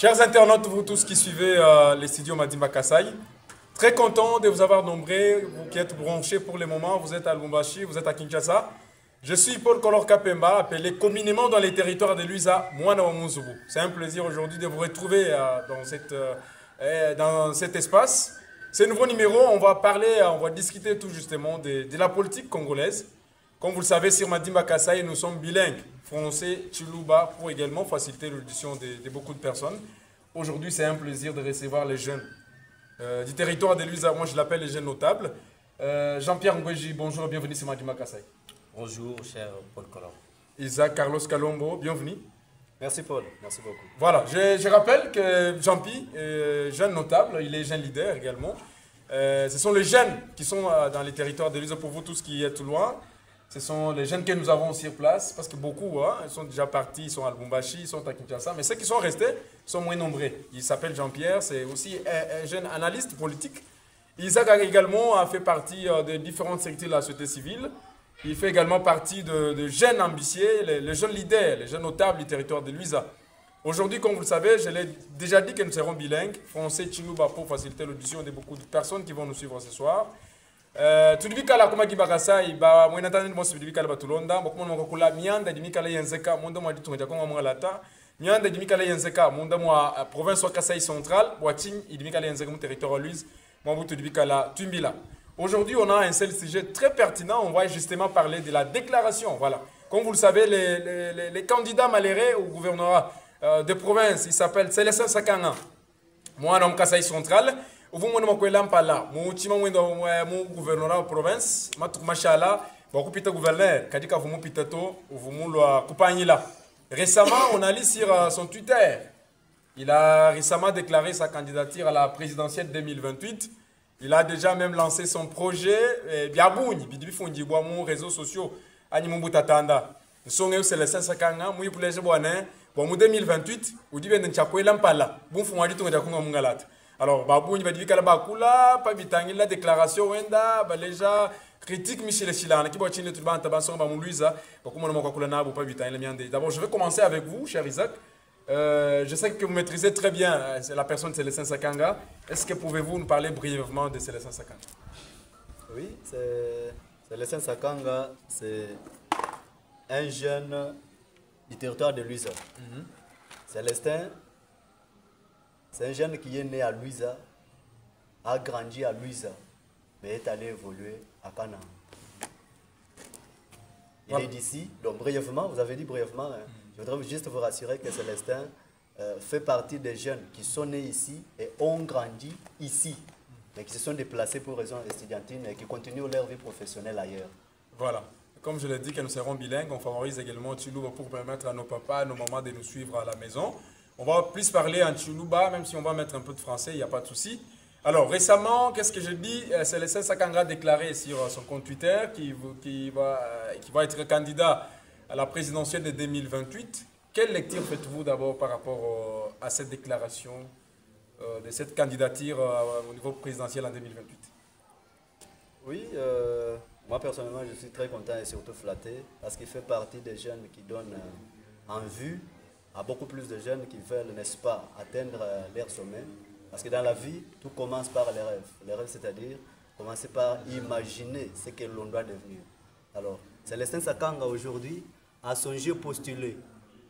Chers internautes, vous tous qui suivez les studios Madimba Kasai, très content de vous avoir nombré, vous qui êtes branchés pour le moment, vous êtes à Lubumbashi, vous êtes à Kinshasa. Je suis Paul Kolor Kapemba, appelé communément dans les territoires de Luisa, Mwana Wamunzubu. C'est un plaisir aujourd'hui de vous retrouver dans cet espace. Ce nouveau numéro, on va parler, on va discuter tout justement de la politique congolaise. Comme vous le savez, sur Madimba Kasai, nous sommes bilingues, français, Chiluba, pour également faciliter l'audition de beaucoup de personnes. Aujourd'hui, c'est un plaisir de recevoir les jeunes du territoire de Luisa. Moi, je l'appelle les jeunes notables. Jean-Pierre Ngweji, bonjour, bienvenue sur Madimba Kasai. Bonjour, cher Paul Colomb. Isaac Carlos Kalombo, bienvenue. Merci Paul, merci beaucoup. Voilà, je rappelle que Jean-Pierre, jeune notable, il est jeune leader également. Ce sont les jeunes qui sont dans les territoires de Luisa, pour vous tous qui êtes loin. Ce sont les jeunes que nous avons sur place, parce que beaucoup ils sont déjà partis, ils sont à Lubumbashi, ils sont à Kinshasa, mais ceux qui sont restés sont moins nombreux. Il s'appelle Jean-Pierre, c'est aussi un jeune analyste politique. Isaac a également fait partie de différentes secteurs de la société civile. Il fait également partie de jeunes ambitieux, les jeunes leaders, les jeunes notables du territoire de Luisa. Aujourd'hui, comme vous le savez, je l'ai déjà dit que nous serons bilingues, français, Chiluba, pour faciliter l'audition de beaucoup de personnes qui vont nous suivre ce soir. Tudibikala kuma kibakasa iba mwena tani mo tudibikala batulonda bokumo ngokula mianda dimikala yenzeka mundo mwa ditunga kwa mwalata mianda dimikala yenzeka mundo mwa province wa Kasai central Boating dimikala yenzeka mu territoire Luiz mwa tudibikala Tumbila. Aujourd'hui, on a un seul sujet très pertinent, on va justement parler de la déclaration. Voilà. Comme vous le savez, les candidats malheureux au gouvernorat de province, il s'appelle Célestin Sakanga. Moi, je suis Kasai central. Vous m'avez dit que je suis le gouvernorat de province. Je suis le gouverneur. Récemment, on a lu sur son Twitter. Il a récemment déclaré sa candidature à la présidentielle 2028. Il a déjà même lancé son projet. Biabouni, les réseaux sociaux. Nous sommes Célestin Sakanga. Nous sommes en 2028. Nous sommes alors, Babouni va dire que la pas déclaration, déjà critique Michel Chilana qui va tenir tout le monde D'abord, je vais commencer avec vous, cher Isaac. Je sais que vous maîtrisez très bien la personne de Célestin Sakanga. Est-ce que pouvez-vous nous parler brièvement de Célestin Sakanga? Oui, Célestin Sakanga, c'est un jeune du territoire de Luisa. Célestin, c'est un jeune qui est né à Luisa, a grandi à Luisa, mais est allé évoluer à Canaan. Il est d'ici, donc brièvement, vous avez dit brièvement, je voudrais juste vous rassurer que Célestin fait partie des jeunes qui sont nés ici et ont grandi ici, mais qui se sont déplacés pour raisons estudiantines et qui continuent leur vie professionnelle ailleurs. Voilà. Comme je l'ai dit, que nous serons bilingues, on favorise également Chiluba pour permettre à nos papas, à nos mamans de nous suivre à la maison. On va plus parler en Chiluba, même si on va mettre un peu de français, il n'y a pas de souci. Alors, récemment, qu'est-ce que je dis? Célestin Sakanga a déclaré sur son compte Twitter qu'il va être candidat à la présidentielle de 2028. Quelle lecture faites-vous d'abord par rapport à cette déclaration de cette candidature au niveau présidentiel en 2028? Oui, moi personnellement, je suis très content et surtout flatté parce qu'il fait partie des jeunes qui donnent en vue à beaucoup plus de jeunes qui veulent, n'est-ce pas, atteindre leur sommet. Parce que dans la vie, tout commence par les rêves. Les rêves, c'est-à-dire commencer par imaginer ce que l'on doit devenir. Alors, Célestin Sakanga aujourd'hui a songé postuler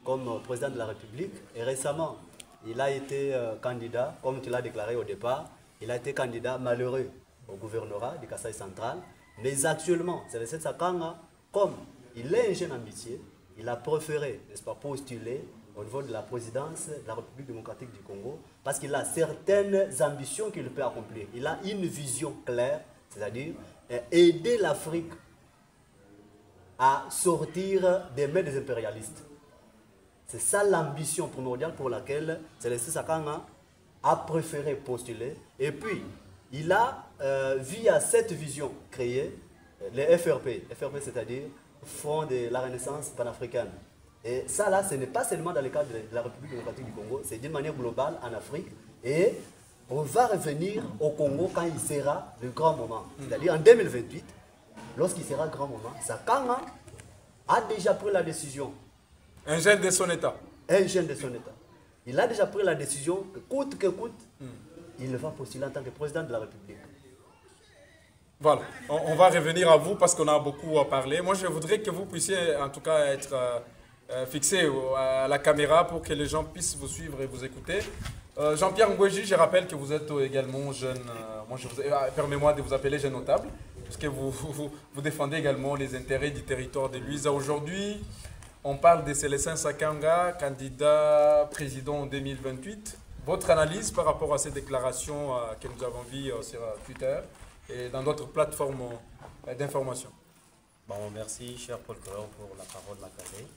comme président de la République. Et récemment, il a été candidat, comme tu l'as déclaré au départ, il a été candidat malheureux au gouvernorat du Kasai central. Mais actuellement, Célestin Sakanga, comme il est un jeune ambitieux, il a préféré, n'est-ce pas, postuler au niveau de la présidence de la République démocratique du Congo, parce qu'il a certaines ambitions qu'il peut accomplir. Il a une vision claire, c'est-à-dire aider l'Afrique à sortir des mains des impérialistes. C'est ça l'ambition primordiale pour laquelle Célestin Sakanga a préféré postuler. Et puis, il a, via cette vision, créé les FRP. FRP, c'est-à-dire Front de la Renaissance panafricaine. Et ça, là, ce n'est pas seulement dans le cadre de la République démocratique du Congo, c'est d'une manière globale en Afrique. Et on va revenir au Congo quand il sera le grand moment. C'est-à-dire en 2028, lorsqu'il sera le grand moment, Sakanga a déjà pris la décision. Un jeune de son État. Un jeune de son État. il a déjà pris la décision que coûte, il va postuler en tant que président de la République. Voilà, on va revenir à vous parce qu'on a beaucoup à parler. Moi, je voudrais que vous puissiez en tout cas être fixé à la caméra pour que les gens puissent vous suivre et vous écouter. Jean-Pierre Ngoueji, je rappelle que vous êtes également jeune, permettez-moi de vous appeler jeune notable, parce que vous défendez également les intérêts du territoire de Luiza. Aujourd'hui, on parle de Célestin Sakanga, candidat président en 2028. Votre analyse par rapport à ces déclarations que nous avons vues sur Twitter et dans d'autres plateformes d'information? Bon, merci, cher Paul Color, pour la parole m'accorder.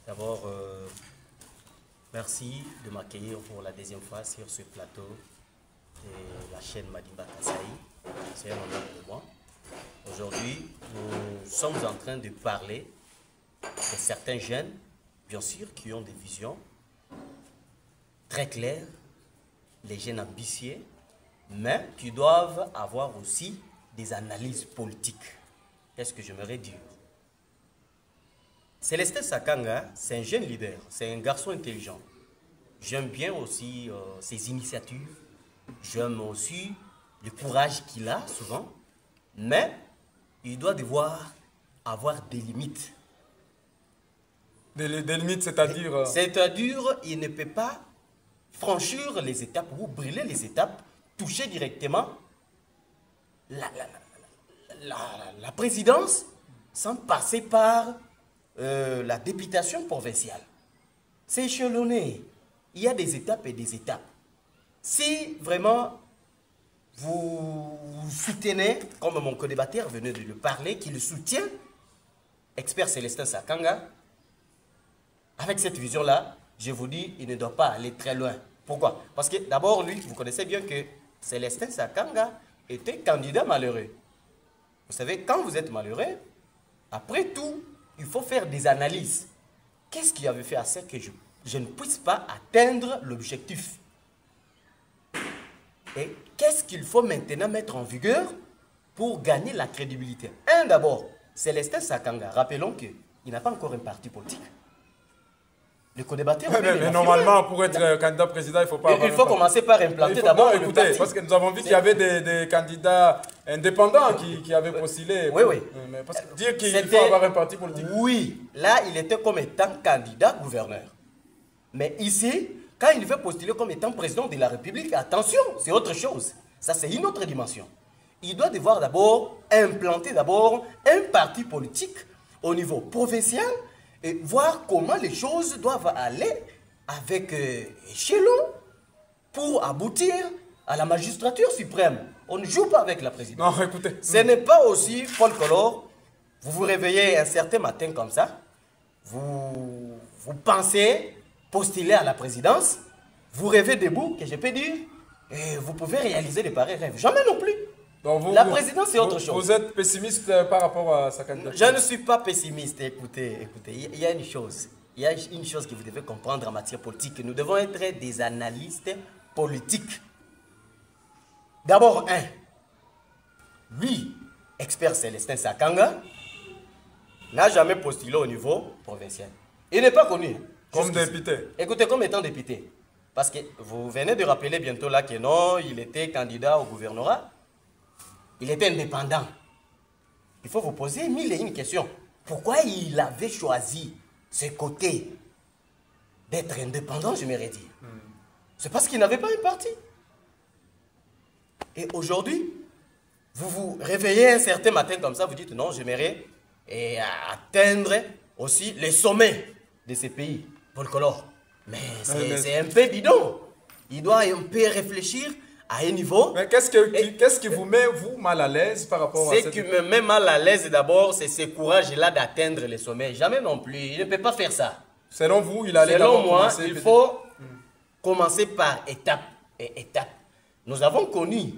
D'abord, merci de m'accueillir pour la deuxième fois sur ce plateau de la chaîne Madimba Kassaï. C'est un honneur pour moi. Aujourd'hui, nous sommes en train de parler de certains jeunes, bien sûr, qui ont des visions très claires, les jeunes ambitieux, mais qui doivent avoir aussi des analyses politiques. Qu'est-ce que j'aimerais dire? Célestin Sakanga, c'est un jeune leader, c'est un garçon intelligent. J'aime bien aussi ses initiatives, j'aime aussi le courage qu'il a souvent, mais il doit devoir avoir des limites. Des limites, c'est-à-dire C'est-à-dire, il ne peut pas franchir les étapes ou brûler les étapes, toucher directement la présidence sans passer par la députation provinciale. C'est échelonné. Il y a des étapes et des étapes. Si vraiment vous soutenez, comme mon co-débatteur venait de le parler, qui le soutient, expert Célestin Sakanga, avec cette vision-là, je vous dis, il ne doit pas aller très loin. Pourquoi? Parce que d'abord, lui, vous connaissez bien que Célestin Sakanga était candidat malheureux. Vous savez, quand vous êtes malheureux, après tout, il faut faire des analyses. Qu'est-ce qui avait fait à ça que je ne puisse pas atteindre l'objectif? Et qu'est-ce qu'il faut maintenant mettre en vigueur pour gagner la crédibilité? D'abord, Célestin Sakanga, rappelons qu'il n'a pas encore un parti politique. Le co-débatteur... mais normalement, pour être candidat président, il ne faut pas avoir... Il faut commencer par implanter d'abord le parti. Parce que nous avons vu qu'il y avait des candidats indépendants qui avaient postulé. Oui, oui. Mais parce que dire qu'il faut avoir un parti politique. Oui, là, il était comme étant candidat gouverneur. Mais ici, quand il veut postuler comme étant président de la République, attention, c'est autre chose. Ça, c'est une autre dimension. Il doit devoir d'abord implanter d'abord un parti politique au niveau provincial et voir comment les choses doivent aller avec échelon pour aboutir à la magistrature suprême. On ne joue pas avec la présidence. Non, écoutez. Ce n'est pas aussi, Paul Color, vous vous réveillez un certain matin comme ça, vous pensez postuler à la présidence, vous rêvez debout, que je peux dire, et vous pouvez réaliser de pareils rêves. Jamais non plus. Donc La présidence, c'est autre chose. Vous êtes pessimiste par rapport à sa candidature? Je ne suis pas pessimiste. Écoutez, il y a une chose. Il y a une chose que vous devez comprendre en matière politique. Nous devons être des analystes politiques. D'abord, lui, expert Célestin Sakanga, n'a jamais postulé au niveau provincial. Il n'est pas connu. Comme député. Écoutez, comme étant député. Parce que vous venez de rappeler bientôt là que non, il était candidat au gouvernorat. Il était indépendant. Il faut vous poser mille et une questions. Pourquoi il avait choisi ce côté d'être indépendant, j'aimerais dire? C'est parce qu'il n'avait pas un parti. Et aujourd'hui, vous vous réveillez un certain matin comme ça, vous dites non, j'aimerais atteindre aussi les sommets de ces pays. Paul Color. Mais c'est un peu bidon. Il doit un peu réfléchir à un niveau. Mais qu'est-ce qui vous met, vous, mal à l'aise par rapport à ça? Ce qui me met mal à l'aise d'abord, c'est ce courage-là d'atteindre les sommets. Jamais non plus. Il ne peut pas faire ça. Selon vous, il allait Selon moi, il faut commencer par étape et étape. Nous avons connu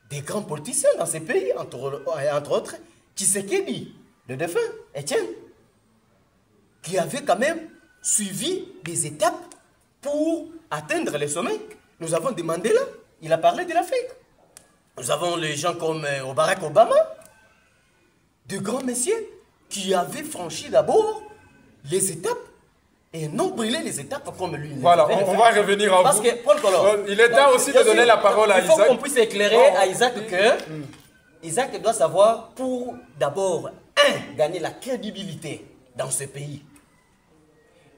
des grands politiciens dans ces pays, entre autres, Tshisekedi, le défunt, Étienne, qui avait quand même suivi des étapes pour atteindre les sommets. Nous avons demandé là, il a parlé de l'Afrique. Nous avons les gens comme Barack Obama, de grands messieurs qui avaient franchi d'abord les étapes et non brûler les étapes comme lui. Voilà, on va revenir à Parce vous. que, Paul Color, Il est temps aussi de donner la parole à Isaac. Il faut qu'on puisse éclairer à Isaac que Isaac doit savoir, pour d'abord, gagner la crédibilité dans ce pays,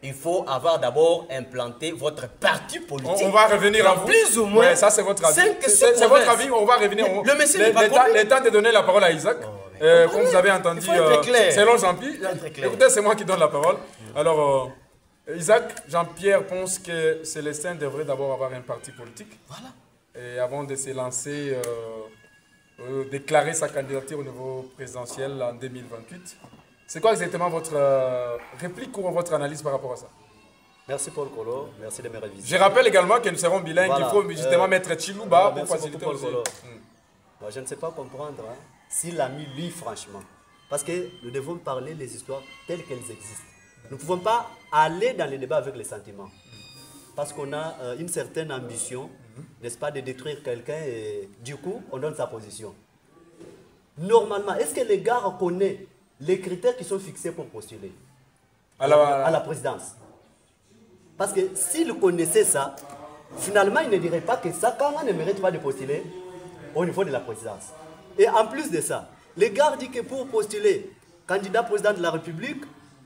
il faut avoir d'abord implanté votre parti politique. On va revenir à vous. Plus ou moins. Ouais, ça, c'est votre avis. C'est votre avis, on va revenir. Le monsieur n'est pas compris. Il est temps de donner la parole à Isaac. Comme vous avez entendu, selon Jean-Pierre. Écoutez, c'est moi qui donne la parole. Alors, Isaac, Jean-Pierre pense que Célestin devrait d'abord avoir un parti politique. Voilà. Et avant de se lancer, déclarer sa candidature au niveau présidentiel en 2028. C'est quoi exactement votre réplique ou votre analyse par rapport à ça? Merci Paul Colo, merci de me réviser. Je rappelle également que nous serons bilingues, Voilà. Il faut justement mettre Chilouba pour merci faciliter beaucoup, aussi. Paul Colo. Moi, je ne sais pas comprendre s'il a mis lui franchement. Parce que nous devons parler les histoires telles qu'elles existent. Nous ne pouvons pas aller dans les débats avec les sentiments. Parce qu'on a une certaine ambition, n'est-ce pas, de détruire quelqu'un et du coup, on donne sa position. Normalement, est-ce que les gars reconnaissent les critères qui sont fixés pour postuler à la présidence? Parce que s'il connaissait ça, finalement, il ne dirait pas que Sakana ne mérite pas de postuler au niveau de la présidence. Et en plus de ça, les gars disent que pour postuler candidat président de la République,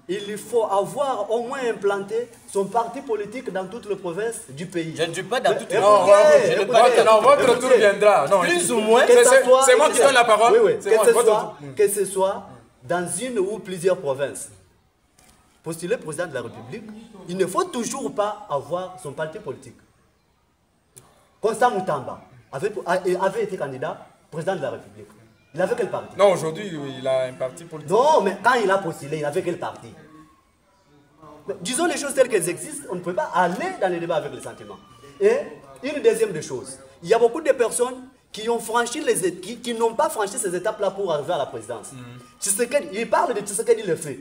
il faut avoir au moins implanté son parti politique dans toutes les provinces du pays. Je ne dis pas dans toutes les provinces. Non, votre tour viendra. Non, plus ou moins. C'est moi qui donne la parole. Oui, que ce soit dans une ou plusieurs provinces. Postuler président de la République, il ne faut toujours pas avoir son parti politique. Constant Moutamba avait été candidat président de la République. Il avait quel parti? Non, aujourd'hui, il a un parti politique. Non, mais quand il a postulé, il avait quel parti? Mais disons les choses telles qu'elles existent, on ne peut pas aller dans les débats avec les sentiments. Et une deuxième des choses, il y a beaucoup de personnes qui ont franchi qui n'ont pas franchi ces étapes-là pour arriver à la présidence. Tshisekedi, il parle de Tshisekedi, il le fait.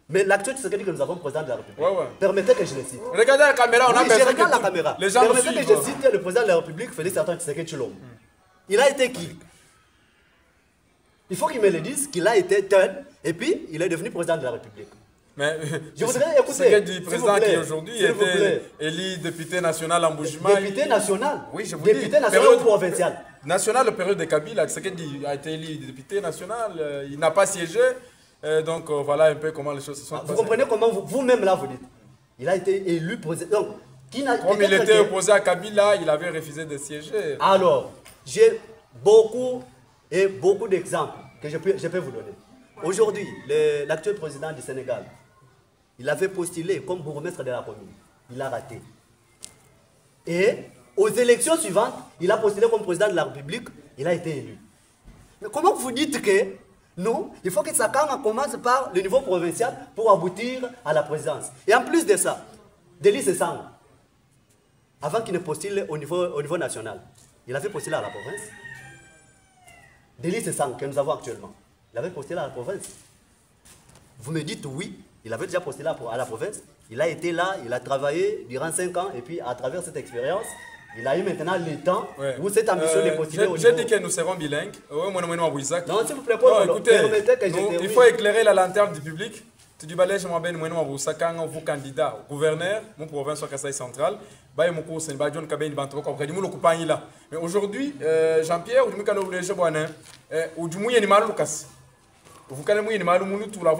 Mais l'actuel Tshisekedi que nous avons président de la République, permettez que je le cite. Regardez la caméra, on a besoin que la caméra. Les gens permettez que je cite le président de la République, Félix Antoine Tshisekedi Tshilombo. Il a été qui? Il faut qu'il me le dise qu'il a été tel, et puis il est devenu président de la République. Mais je voudrais écouter. C'est du président qui aujourd'hui était élu député national en Bougima. Député national? Oui, je vous député national ou provincial? National, période de Kabila, Tshisekedi a été élu député national, il n'a pas siégé. Donc voilà un peu comment les choses se sont passées. Vous comprenez comment vous-même là vous dites? Il a été élu président. Donc, comme il était opposé à Kabila, il avait refusé de siéger. Alors, j'ai beaucoup d'exemples que je peux vous donner. Aujourd'hui, l'actuel président du Sénégal, il avait postulé comme bourgmestre de la commune. Il a raté. Et aux élections suivantes, il a postulé comme président de la République. Il a été élu. Mais comment vous dites que non, il faut que Sakana commence par le niveau provincial pour aboutir à la présidence. Et en plus de ça, Delis Sang, avant qu'il ne postule au niveau national, il avait postulé à la province. Delis Sang, que nous avons actuellement, il avait postulé à la province. Vous me dites oui, il avait déjà postulé à la province. Il a été là, il a travaillé durant 5 ans et puis à travers cette expérience, il a eu maintenant le temps où cette ambition de postuler au niveau... J'ai dit que nous serons bilingues. Non, s'il vous plaît, Paul, permettez que je il faut éclairer la lanterne du public. Tu dis, je m'appelle Moueno Waboussaka, vous candidat au gouverneur, mon province sur Kassai central. Mais aujourd'hui, Jean-Pierre, vous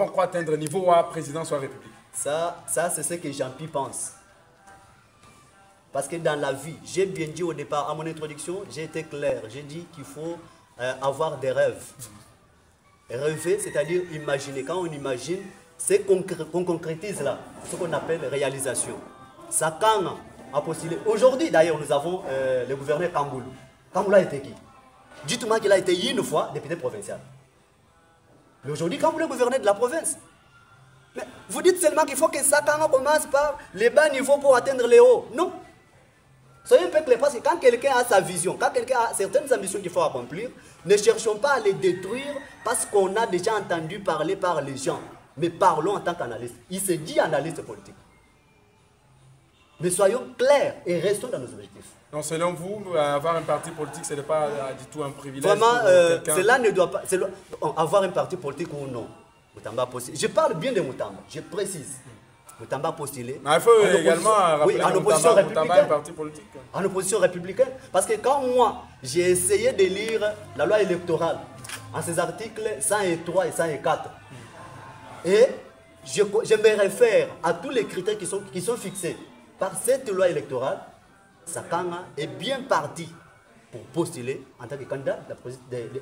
croit atteindre le niveau à président de la République. Ça c'est ce que Jean-Pierre pense. Parce que dans la vie, j'ai bien dit au départ, à mon introduction, j'ai été clair. J'ai dit qu'il faut avoir des rêves. Rêver, c'est-à-dire imaginer. Quand on imagine, c'est qu'on concrétise là, ce qu'on appelle réalisation. Sakana a postulé. Aujourd'hui, d'ailleurs, nous avons le gouverneur Kamboulou. Kamboulou a été qui? Dites-moi qu'il a été une fois député provincial. Mais aujourd'hui, Kamboulou est gouverneur de la province. Mais vous dites seulement qu'il faut que Sakana commence par les bas niveaux pour atteindre les hauts. Non. Soyez un peu clair, parce que quand quelqu'un a sa vision, quand quelqu'un a certaines ambitions qu'il faut accomplir, ne cherchons pas à les détruire parce qu'on a déjà entendu parler par les gens. Mais parlons en tant qu'analyste. Il se dit analyste politique. Mais soyons clairs et restons dans nos objectifs. Donc selon vous, avoir un parti politique, ce n'est pas du tout un privilège. Vraiment, cela ne doit pas... Avoir un parti politique ou non. Moutamba possible. Je parle bien de Moutamba, je précise. Moutamba a postulé. Mais il faut également rappeler en que opposition Moutamba est un républicaine. parti politique. En opposition républicaine. Parce que quand moi, j'ai essayé de lire la loi électorale, en ses articles 103 et 104, et je me réfère à tous les critères qui sont fixés par cette loi électorale, Sakanga est bien parti pour postuler en tant que candidat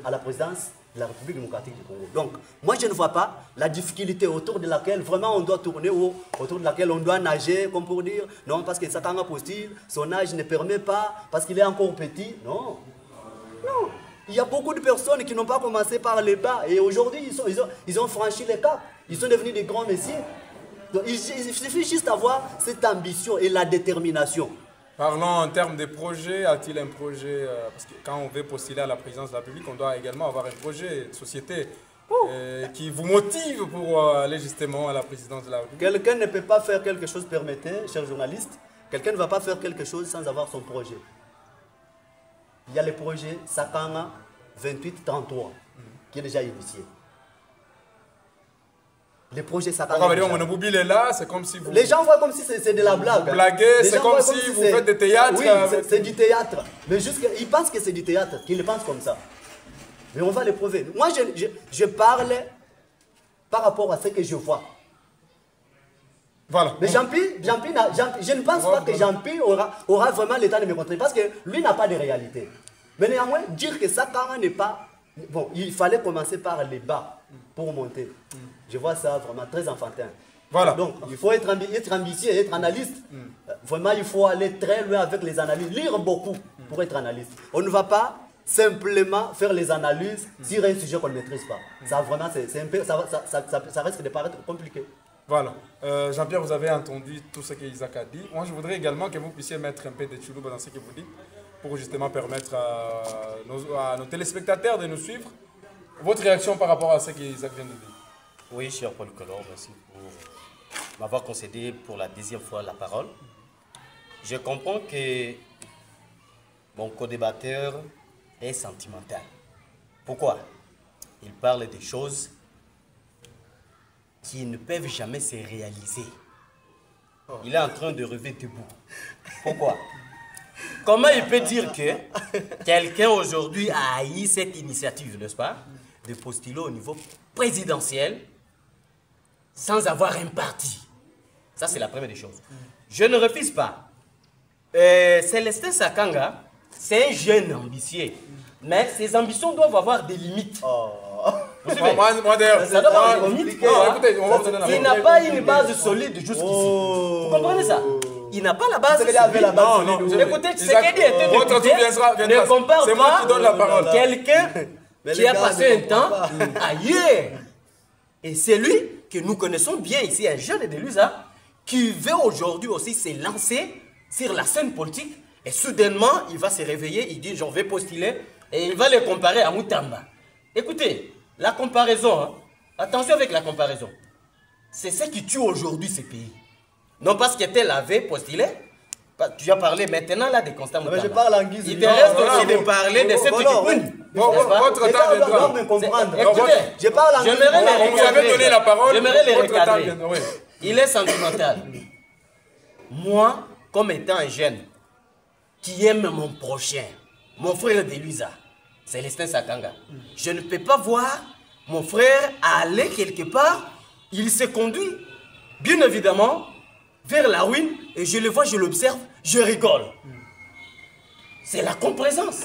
à la présidence de la République démocratique du Congo. Donc, moi, je ne vois pas la difficulté autour de laquelle vraiment on doit tourner, autour de laquelle on doit nager, comme pour dire, non, parce que Sakanga postule, son âge ne permet pas, parce qu'il est encore petit. Non. Non. Il y a beaucoup de personnes qui n'ont pas commencé par les bas, et aujourd'hui, ils ont franchi les caps. Ils sont devenus des grands messieurs. Donc, il suffit juste d'avoir cette ambition et la détermination. Parlons en termes de projets. A-t-il un projet parce que quand on veut postuler à la présidence de la République, on doit également avoir un projet de société qui vous motive pour aller justement à la présidence de la République. Quelqu'un ne peut pas faire quelque chose, permettez, chers journalistes, quelqu'un ne va pas faire quelque chose sans avoir son projet. Il y a le projet Sakanga 2833 qui est déjà initié. Les projets Sakanga. On est là, c'est comme si vous... Les gens voient comme si c'est de la blague. Vous blaguez, c'est comme si vous faites des théâtres. Oui, c'est du théâtre. Mais ils pensent que c'est du théâtre, qu'ils le pensent comme ça. Mais on va le prouver. Moi, je parle par rapport à ce que je vois. Voilà. Mais Jean-Pi, je ne pense pas que Jean-Pi aura vraiment l'état de me contrer parce que lui n'a pas de réalité. Mais néanmoins, dire que Sakanga n'est pas... Bon, il fallait commencer par les bas pour monter. Je vois ça vraiment très enfantin. Voilà. Donc, il faut être ambitieux et être analyste. Vraiment, il faut aller très loin avec les analyses. Lire beaucoup pour être analyste. On ne va pas simplement faire les analyses sur un sujet qu'on ne maîtrise pas. Ça, vraiment, ça risque de paraître compliqué. Voilà. Jean-Pierre, vous avez entendu tout ce que Isaac a dit. Moi, je voudrais également que vous puissiez mettre un peu de choulouba dans ce que vous dites pour justement permettre à nos téléspectateurs de nous suivre. Votre réaction par rapport à ce qu'Isaac vient de dire? Oui, cher Paul Color, merci pour m'avoir concédé pour la deuxième fois la parole. Je comprends que mon co-débatteur est sentimental. Pourquoi? Il parle des choses qui ne peuvent jamais se réaliser. Il est en train de rêver debout. Pourquoi? Comment il peut dire que quelqu'un aujourd'hui a haï cette initiative, n'est-ce pas, de postuler au niveau présidentiel sans avoir un parti? Ça, c'est la première des choses. Je ne refuse pas. Célestin Sakanga, c'est un jeune ambitieux. Mais ses ambitions doivent avoir des limites. Moi d'ailleurs, ça doit avoir des limites. Écoutez, on va vous donner la Il parole. n'a pas une base solide jusqu'ici. Vous comprenez ça? Il n'a pas la base solide. Écoutez, ce qu'il dit était député, ne compare C'est moi qui donne la parole. quelqu'un qui a passé un temps ailleurs. Et c'est lui que nous connaissons bien ici, un jeune de l'USA, qui veut aujourd'hui aussi se lancer sur la scène politique. Et soudainement, il va se réveiller, il dit, j'en vais postuler, et il va le comparer à Moutamba. Écoutez, la comparaison, hein, attention avec la comparaison, c'est ce qui tue aujourd'hui ce pays. Non parce que tel avait postulé, tu as parlé maintenant là des Constant Moutamba. Mais je parle en guise. Il te reste aussi de parler de cette qui Votre temps viendra. me comprendre. Écoutez, Je parle en guise. j'aimerais On vous avait donné la parole. J'aimerais les Votre temps recadrer. viendra. Oui. Il est sentimental. Moi, comme étant un jeune qui aime mon prochain, mon frère de Luisa, Célestin Sakanga, je ne peux pas voir mon frère aller quelque part. Il se conduit, bien évidemment, vers la ruine, et je le vois, je l'observe, je rigole. C'est la complaisance.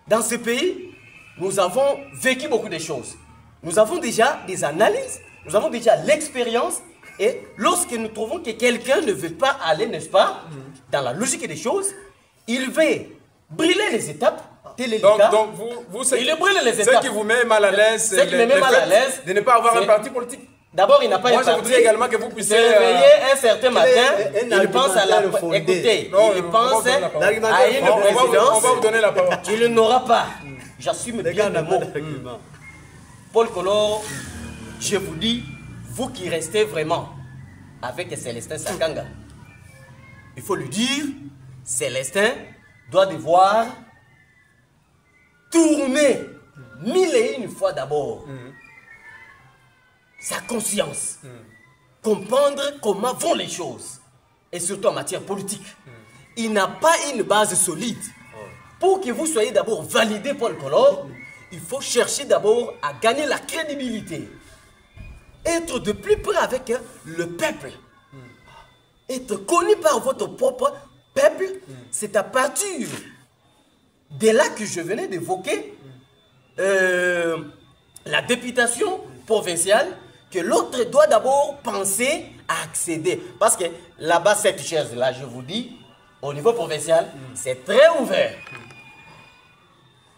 Dans ce pays, nous avons vécu beaucoup de choses. Nous avons déjà des analyses, nous avons déjà l'expérience, et lorsque nous trouvons que quelqu'un ne veut pas aller, n'est-ce pas, dans la logique des choses, il veut brûler les étapes. Donc vous il brûle les ce étapes. qui vous met mal à l'aise, Ce qui me met mal à l'aise, de ne pas avoir un c'est- parti politique. D'abord, il n'a pas Moi, un je parti. voudrais également que vous puissiez, se réveiller un certain matin, un il pense à la... argumentaire fondé. Écoutez, Non, il on va pense vous donner la parole. à une On va présidence vous donner la parole. qu'il n'aura pas. J'assume Les bien gars le n'ont mot. pas d'argument. Paul Color, je vous dis, vous qui restez vraiment avec Célestin Sakanga, il faut lui dire, Célestin doit devoir tourner 1001 fois d'abord sa conscience. comprendre comment vont les choses. Et surtout en matière politique. Il n'a pas une base solide. Pour que vous soyez d'abord validé Paul Collor, il faut chercher d'abord à gagner la crédibilité. Être de plus près avec le peuple. Être connu par votre propre peuple, c'est à partir de là que je venais d'évoquer la députation provinciale, que l'autre doit d'abord penser à accéder. Parce que là-bas, cette chaise-là, je vous dis, au niveau provincial, c'est très ouvert.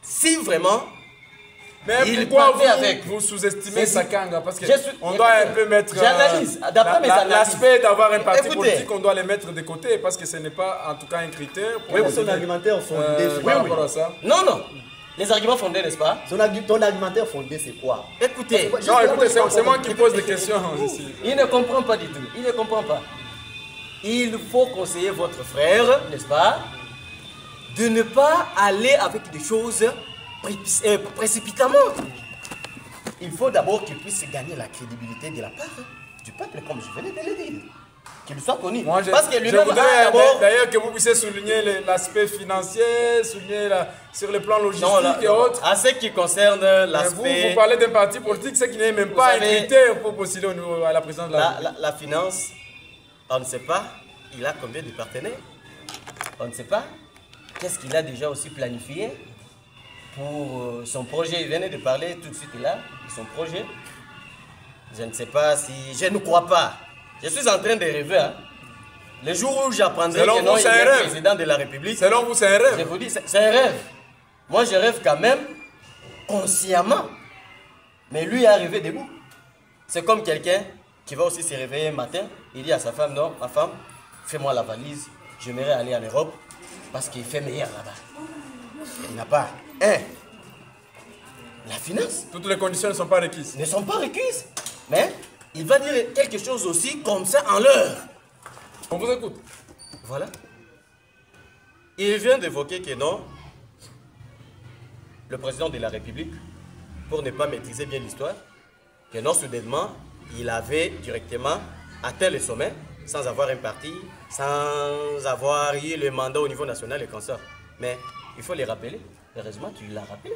Si vraiment... Mais pourquoi vous sous-estimez Sakanga? Parce qu'on doit un peu mettre l'aspect d'avoir un parti politique, on doit les mettre de côté parce que ce n'est pas en tout cas un critère. Oui, son argumentaire fondé par rapport à ça. Non, non. Les arguments fondés, n'est-ce pas? Ton argumentaire fondé, c'est quoi? Écoutez, c'est moi qui pose des questions ici. Il ne comprend pas du tout. Il ne comprend pas. Il faut conseiller votre frère, n'est-ce pas, de ne pas aller avec des choses précipitamment. Il faut d'abord qu'il puisse gagner la crédibilité de la part du peuple, comme je venais de le dire. Qu'il soit connu. Moi, parce que je voudrais d'ailleurs que vous puissiez souligner l'aspect financier, souligner sur le plan logistique et autres. À ce qui concerne l'aspect... Vous parlez d'un parti politique, c'est qu'il n'est même pas un critère pour postuler à la présidence de la finance, on ne sait pas. Il a combien de partenaires? On ne sait pas. Qu'est-ce qu'il a déjà aussi planifié pour son projet? Il venait de parler tout de suite là, son projet. Je ne sais pas si... Je ne crois pas. Je suis en train de rêver. Hein. Le jour où j'apprendrai que non, il est président de la République... Selon vous, c'est un rêve? Je vous dis, c'est un rêve. Moi, je rêve quand même consciemment. Mais lui a rêvé debout. C'est comme quelqu'un qui va aussi se réveiller un matin. Il dit à sa femme, non, ma femme, fais-moi la valise. J'aimerais aller en Europe parce qu'il fait meilleur là-bas. Il n'a pas... La finance. Toutes les conditions ne sont pas requises. Ne sont pas requises. Mais il va dire quelque chose aussi comme ça en l'heure. On vous écoute. Voilà. Il vient d'évoquer que non, le président de la République, pour ne pas maîtriser bien l'histoire, que non, soudainement, il avait directement atteint le sommet sans avoir un parti, sans avoir eu le mandat au niveau national et comme ça. Mais il faut les rappeler. Heureusement, tu l'as rappelé.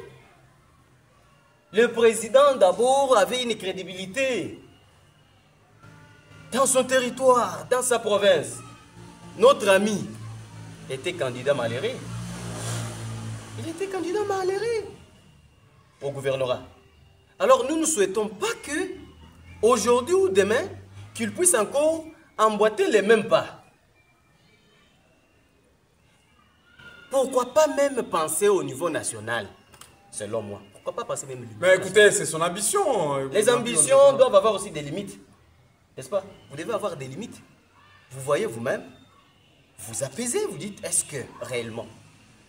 Le président d'abord avait une crédibilité dans son territoire, dans sa province. Notre ami était candidat malheureux. Il était candidat malheureux au gouvernorat. Alors nous ne souhaitons pas que, aujourd'hui ou demain, qu'il puisse encore emboîter les mêmes pas. Pourquoi pas même penser au niveau national, selon moi? Pourquoi pas penser même au niveau national? Mais écoutez, c'est son ambition. Les ambitions doivent avoir aussi des limites. N'est-ce pas? Vous devez avoir des limites. Vous voyez vous-même, vous apaisez, vous dites, est-ce que réellement,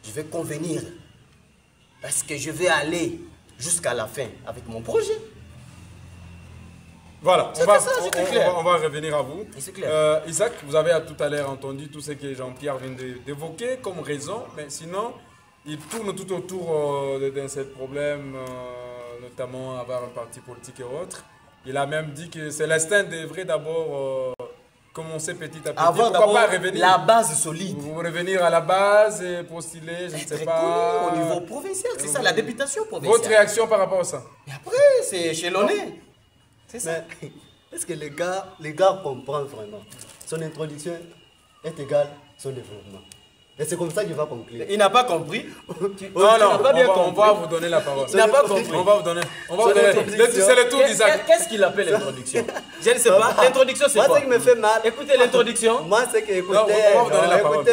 je vais convenir? Est-ce que je vais aller jusqu'à la fin avec mon projet? Voilà, on va revenir à vous. C'est clair. Isaac, vous avez tout à l'heure entendu tout ce que Jean-Pierre vient d'évoquer comme raison, mais sinon, il tourne tout autour de ce problème, notamment avoir un parti politique et autres. Il a même dit que Célestin devrait d'abord commencer petit à petit. Avoir d'abord la base solide. Vous revenir à la base et postuler, je ne sais pas. Au niveau provincial, c'est ça, la députation provinciale. Votre réaction par rapport à ça? Et après, c'est échelonné. C'est ça. Est-ce que les gars comprennent vraiment? Son introduction est égale son développement. Et c'est comme ça qu'il va conclure. Il n'a pas compris. On va vous donner la parole. Il n'a pas compris. On va vous donner. C'est le tour d'Isaac. Qu'est-ce qu'il appelle l'introduction? Je ne sais pas. L'introduction, c'est quoi? Moi, ce qui me fait mal. Écoutez l'introduction. Moi, c'est que, on va vous donner la parole.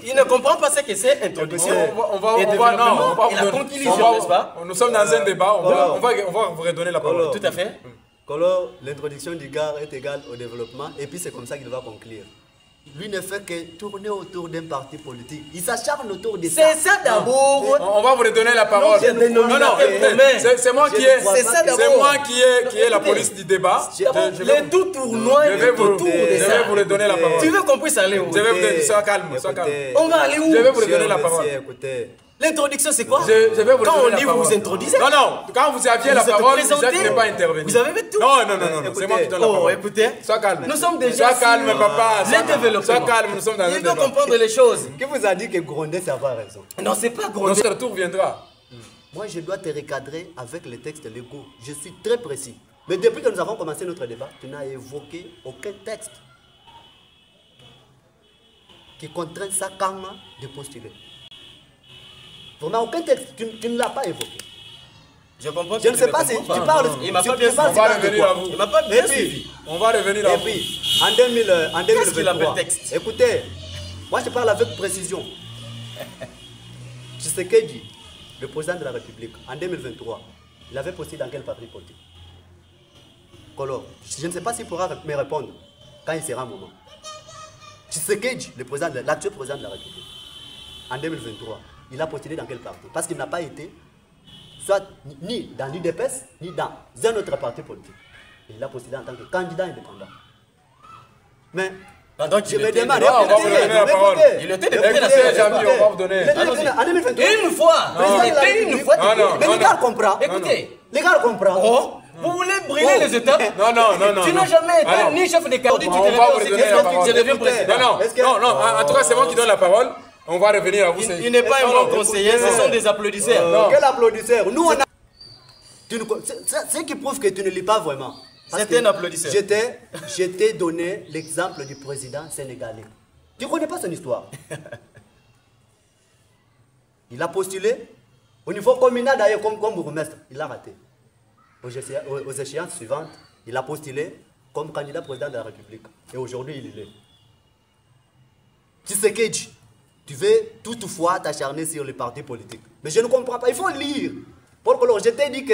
Il ne comprend pas ce que c'est introduction. On va la conclusion, n'est-ce pas? Nous sommes dans un débat. On va vous redonner la parole. Tout à fait. Colo, l'introduction du gars est égale au développement et puis c'est comme ça qu'il va conclure. Lui ne fait que tourner autour d'un parti politique. Il s'acharne autour de ça. C'est ça d'abord. On va vous redonner la parole. Non, c'est moi qui ai la police du débat. Le tout tournoi est autour de ça. Je vais vous redonner la parole. Tu veux qu'on puisse aller où? Sois calme. On va aller où? Je vais vous redonner la parole. Écoutez. L'introduction, c'est quoi? Je vais vous Quand donner on la dit, vous parole. vous introduisez. Non, non, quand vous aviez la Vous êtes parole, présenté, Isaac n'est pas intervenu. vous avez tout. Non, non, non, non, c'est moi qui donne la Oh, parole. écoutez. Sois calme. Nous sommes déjà Sois calme, sur papa. les développements. Sois calme, nous sommes dans un Il doit débat. comprendre les choses. Qui vous a dit que Grondé, ça va raison? Non, c'est pas gros. Notre retour viendra. Moi, je dois te recadrer avec les textes légaux. Je suis très précis. Mais depuis que nous avons commencé notre débat, tu n'as évoqué aucun texte qui contraint Sakama de postuler. Vraiment, aucun texte. Tu ne l'as pas évoqué. Je comprends. Je ne sais pas si tu parles. Il m'a tu- pas tu bien parles On va de revenir quoi? à vous. Il m'a pas Et bien puis, suivi. On va revenir à Et vous. puis, en 2023, qu'il appelle texte? Écoutez, moi je parle avec précision. Tshisekedi, le président de la République, en 2023, il avait postulé dans quel parti politique? Color. Je ne sais pas s'il pourra me répondre quand il sera un moment. Tshisekedi, l'actuel président de la République, en 2023, il a postulé dans quel parti? Parce qu'il n'a pas été soit ni dans l'UDPS, ni dans un autre parti politique. Il a postulé en tant que candidat indépendant. Mais Pendant je qu'il me était demande, député, on va vous donner la parole. Il était député Écoutez, national. Jean-Pierre, on va vous donner. En 2023. Une fois. Président de la C'était une République. fois. Non, non. Mais les gars comprennent. Écoutez. Les gars comprennent. Oh, vous voulez brûler les étapes? Non, non, non, non. Tu non. n'as jamais été Alors, ni chef de cabinet, tu on te va vous réveilles donner la parole. je deviens président. Non, non, Est-ce que- non, non, en tout cas, c'est moi qui donne la parole. On va revenir à vous. Il n'est pas un Non, bon non, conseiller, ce sont des applaudisseurs. Non. Quel applaudisseur. Nous, on a. Ce qui prouve que tu ne lis pas vraiment. Parce C'est un que applaudisseur. Je t'ai donné l'exemple du président sénégalais. Tu ne connais pas son histoire. Il a postulé au niveau communal d'ailleurs comme bourgmestre. Il a raté. Aux échéances suivantes, il a postulé comme candidat président de la République. Et aujourd'hui, il est. Tshisekedi, tu veux toutefois t'acharner sur les partis politiques. Mais je ne comprends pas. Il faut lire. Paul Color, je t'ai dit que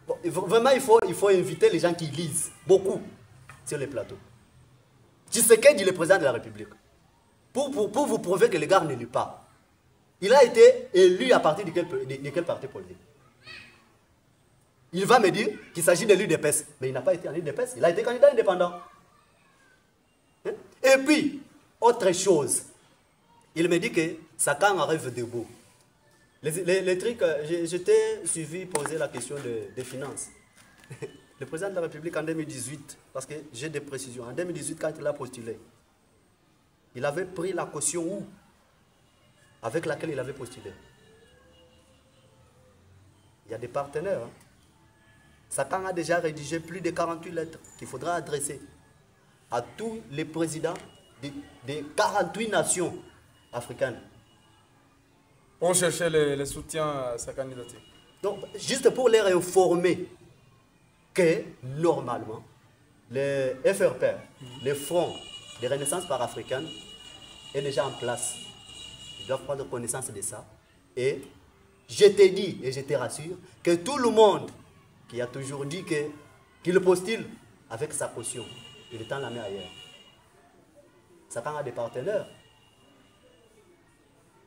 bon, vraiment il faut inviter les gens qui lisent beaucoup sur les plateaux. Tshisekedi, le président de la République. Pour vous prouver que les gars ne lit pas. Il a été élu à partir de quel parti politique? Il va me dire qu'il s'agit de l'UDPS. Mais il n'a pas été en UDPS, il a été candidat indépendant. Hein? Et puis, autre chose, il me dit que Sakan arrive debout. Les trucs, je t'ai suivi poser la question des finances. Le président de la République en 2018, parce que j'ai des précisions, en 2018 quand il a postulé, il avait pris la caution où? Avec laquelle il avait postulé. Il y a des partenaires. Hein. Sakan a déjà rédigé plus de 48 lettres qu'il faudra adresser à tous les présidents des 48 nations africaines. On cherchait le soutien à sa candidature. Donc, juste pour les informer que, normalement, le FRP, le Front de Renaissance par-africaine, est déjà en place. Ils doivent prendre connaissance de ça. Et je te dis, et je te rassure, que tout le monde qui a toujours dit qu'il postule avec sa caution, il est en la main ailleurs. Ça quand a des partenaires.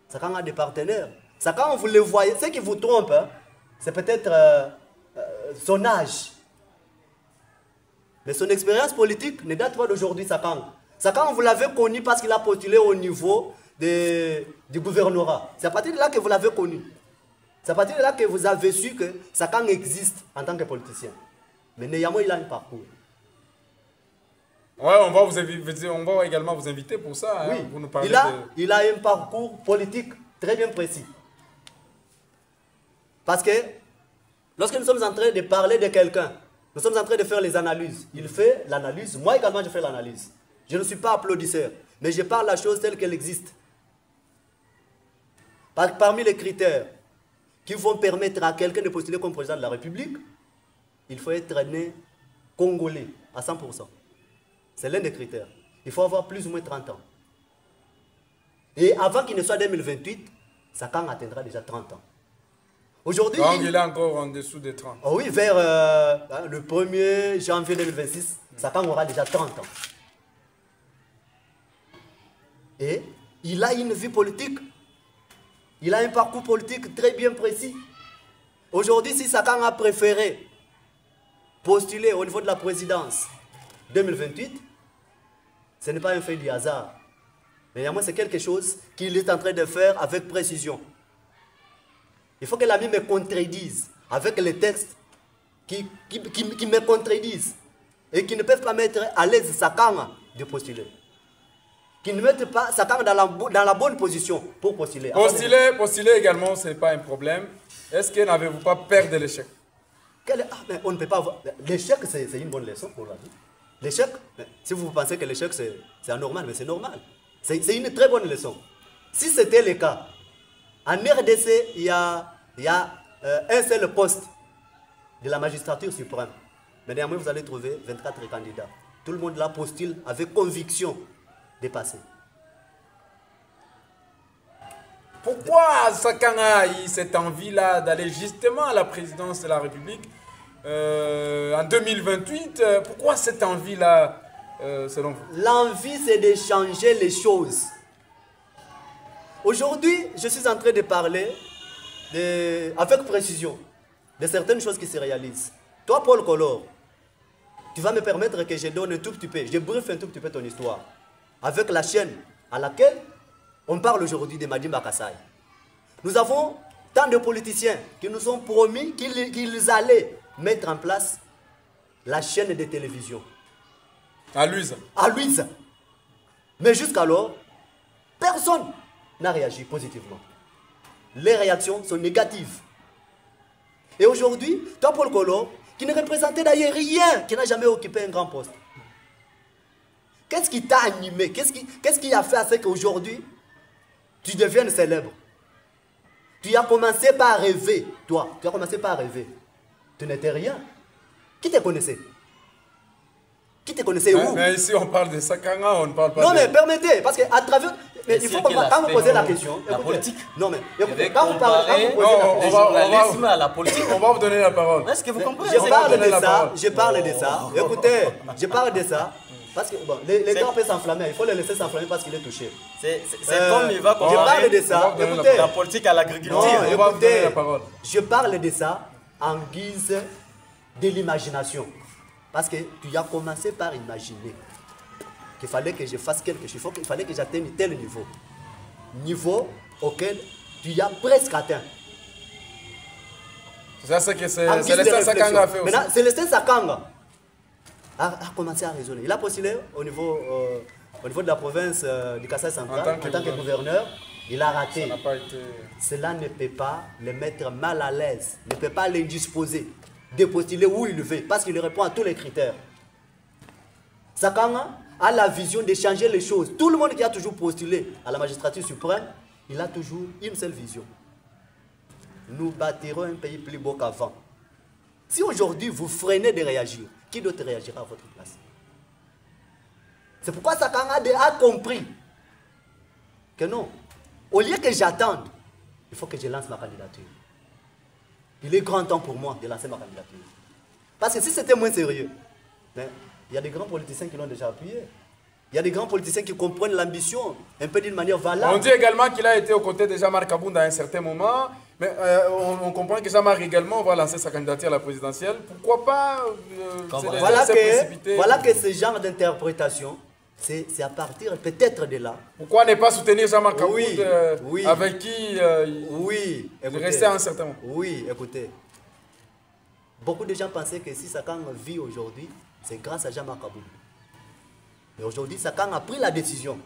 Ça quand a des partenaires. Ça quand vous le voyez, ce qui vous trompe, hein, c'est peut-être son âge. Mais son expérience politique ne date pas d'aujourd'hui, Sakan. Sakan, vous l'avez connu parce qu'il a postulé au niveau du gouvernorat. C'est à partir de là que vous l'avez connu. C'est à partir de là que vous avez su que Sakan existe en tant que politicien. Mais néanmoins, il a un parcours. Ouais, on va également vous inviter pour ça. Hein, Oui, pour nous parler il a un parcours politique très bien précis. Parce que lorsque nous sommes en train de parler de quelqu'un, nous sommes en train de faire les analyses. Il fait l'analyse, moi également je fais l'analyse. Je ne suis pas applaudisseur, mais je parle la chose telle qu'elle existe. Parmi les critères qui vont permettre à quelqu'un de postuler comme président de la République, il faut être né congolais à 100%. C'est l'un des critères. Il faut avoir plus ou moins 30 ans. Et avant qu'il ne soit 2028, Sakan atteindra déjà 30 ans. Aujourd'hui, donc il est encore en dessous des 30. oh oui, vers le 1er janvier 2026, Sakan aura déjà 30 ans. Et il a une vie politique. Il a un parcours politique très bien précis. Aujourd'hui, si Sakan a préféré postuler au niveau de la présidence 2028, ce n'est pas un fait du hasard. Mais néanmoins, c'est quelque chose qu'il est en train de faire avec précision. Il faut que l'ami me contredise avec les textes qui me contredisent et qui ne peuvent pas mettre à l'aise Sakanga de postuler. Qui ne mettent pas Sakanga dans la bonne position pour postuler. Postuler également, ce n'est pas un problème. Est-ce que n'avez-vous pas peur de l'échec? Mais on ne peut pas avoir... L'échec, c'est une bonne leçon pour la vie. L'échec, si vous pensez que l'échec, c'est anormal, mais c'est normal. C'est une très bonne leçon. Si c'était le cas, en RDC, il y a un seul poste de la magistrature suprême. Mais néanmoins, vous allez trouver 24 candidats. Tout le monde là postule avec conviction de passer. Pourquoi Sakanga a eu cette envie-là d'aller justement à la présidence de la République en 2028? Pourquoi cette envie-là, selon vous? L'envie, c'est de changer les choses. Aujourd'hui, je suis en train de parler avec précision de certaines choses qui se réalisent. Toi, Paul Collor, tu vas me permettre que je donne un tout petit peu, je briefe un tout petit peu ton histoire. Avec la chaîne à laquelle on parle aujourd'hui de Madimba Kassai. Nous avons tant de politiciens qui nous ont promis qu'ils allaient mettre en place la chaîne de télévision. À Luiza. À Luiza. Mais jusqu'alors, personne n'a réagi positivement. Les réactions sont négatives. Et aujourd'hui, toi, Paul Collor, qui ne représentait d'ailleurs rien, qui n'a jamais occupé un grand poste. Qu'est-ce qui t'a animé? Qu'est-ce qui a fait à ce qu'aujourd'hui, tu deviennes célèbre? Tu as commencé par rêver, toi. Tu as commencé par rêver. Tu n'étais rien. Qui te connaissait? Qui te connaissait où? Mais ici, on parle de Sakanga, on ne parle pas non, de... mais permettez, parce qu'à travers... Mais il faut comprendre, quand vous posez la question... La écoutez, politique. Non, mais écoutez, quand vous parlez... Le journalisme à la politique. On va vous donner la parole. Est-ce que vous comprenez? Je parle de ça. Écoutez, je parle de ça. Parce que bon, les gars peuvent s'enflammer. Il faut les laisser s'enflammer parce qu'il est touché. C'est comme il va Je parle de ça. Écoutez, la politique à l'agriculture. non, On va vous donner écoutez, la parole. je parle de ça en guise de l'imagination. Parce que tu as commencé par imaginer qu'il fallait que je fasse quelque chose. Il fallait que j'atteigne tel niveau. Niveau auquel tu as presque atteint. C'est ça que En guise de Célestin Sakanga a fait réflexion. aussi. Maintenant, Célestin Sakanga a commencé à raisonner. Il a postulé au niveau de la province du Kassai central en tant que gouverneur. Il a raté. Ça n'a pas été... Cela ne peut pas le mettre mal à l'aise, ne peut pas l'indisposer de postuler où il veut, parce qu'il répond à tous les critères. Sakanga a la vision de changer les choses. Tout le monde qui a toujours postulé à la magistrature suprême, il a toujours une seule vision. Nous bâtirons un pays plus beau qu'avant. Si aujourd'hui vous freinez de réagir, qui d'autre réagira à votre place? C'est pourquoi Sakanga a compris que non. Au lieu que j'attende, il faut que je lance ma candidature. Il est grand temps pour moi de lancer ma candidature. Parce que si c'était moins sérieux, mais il y a des grands politiciens qui l'ont déjà appuyé. Il y a des grands politiciens qui comprennent l'ambition, un peu d'une manière valable. On dit également qu'il a été aux côtés de Jean-Marc Kabounda à un certain moment. Mais on comprend que Jean-Marc également va lancer sa candidature à la présidentielle. Pourquoi pas voilà que ce genre d'interprétation, c'est à partir peut-être de là. Pourquoi ne pas soutenir Jean-Marc Kabounda oui, avec qui oui, il restait à un certain moment? Oui, écoutez. Beaucoup de gens pensaient que si Sakanga vit aujourd'hui, c'est grâce à Jean-Marc Kabounda. Mais aujourd'hui, Sakanga a pris la décision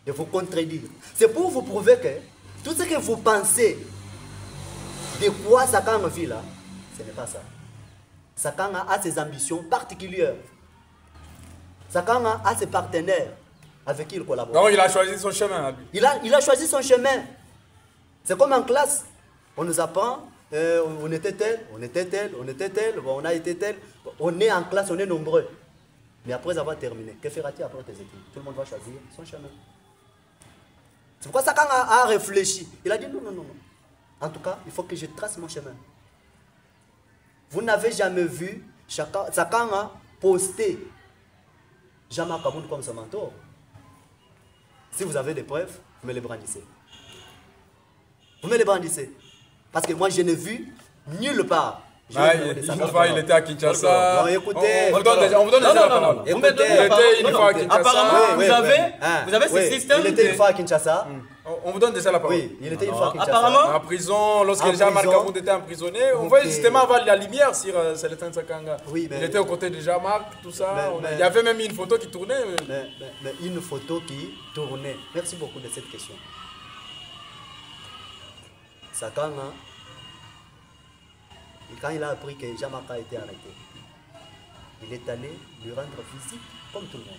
de vous contredire. C'est pour vous prouver que tout ce que vous pensez de quoi Sakanga vit là, ce n'est pas ça. Sakanga a ses ambitions particulières. Sakanga a ses partenaires avec qui il collabore. Donc il a choisi son chemin. Il a choisi son chemin. C'est comme en classe. On nous apprend, on était tel, bon, on a été tel. On est en classe, on est nombreux. Mais après avoir terminé, que feras-tu après tes études? Tout le monde va choisir son chemin. C'est pourquoi Sakanga a réfléchi. Il a dit non, non, non, non. En tout cas, il faut que je trace mon chemin. Vous n'avez jamais vu Sakanga poster Jean-Marc Kabounda comme son mentor. Si vous avez des preuves, vous me les brandissez. Vous me les brandissez. Parce que moi, je n'ai vu nulle part il était à Kinshasa. Non, écoutez. On vous donne déjà la parole. Écoutez, Il était une fois à Kinshasa. Apparemment, vous avez ce système. Il était une fois à Kinshasa. On vous donne déjà la parole. Oui, il était une fois à Kinshasa. Apparemment. En prison, lorsque Jean-Marc Kabound était emprisonné, on voyait justement avoir la lumière sur Célestin Sakanga. Oui, mais- Il était aux côtés de Jean-Marc, tout ça. Mais- Il y avait même une photo qui tournait. Mais une photo qui tournait. Merci beaucoup de cette question. Sakanga, quand il a appris que Jean-Marc a été arrêté, il est allé lui rendre visite comme tout le monde.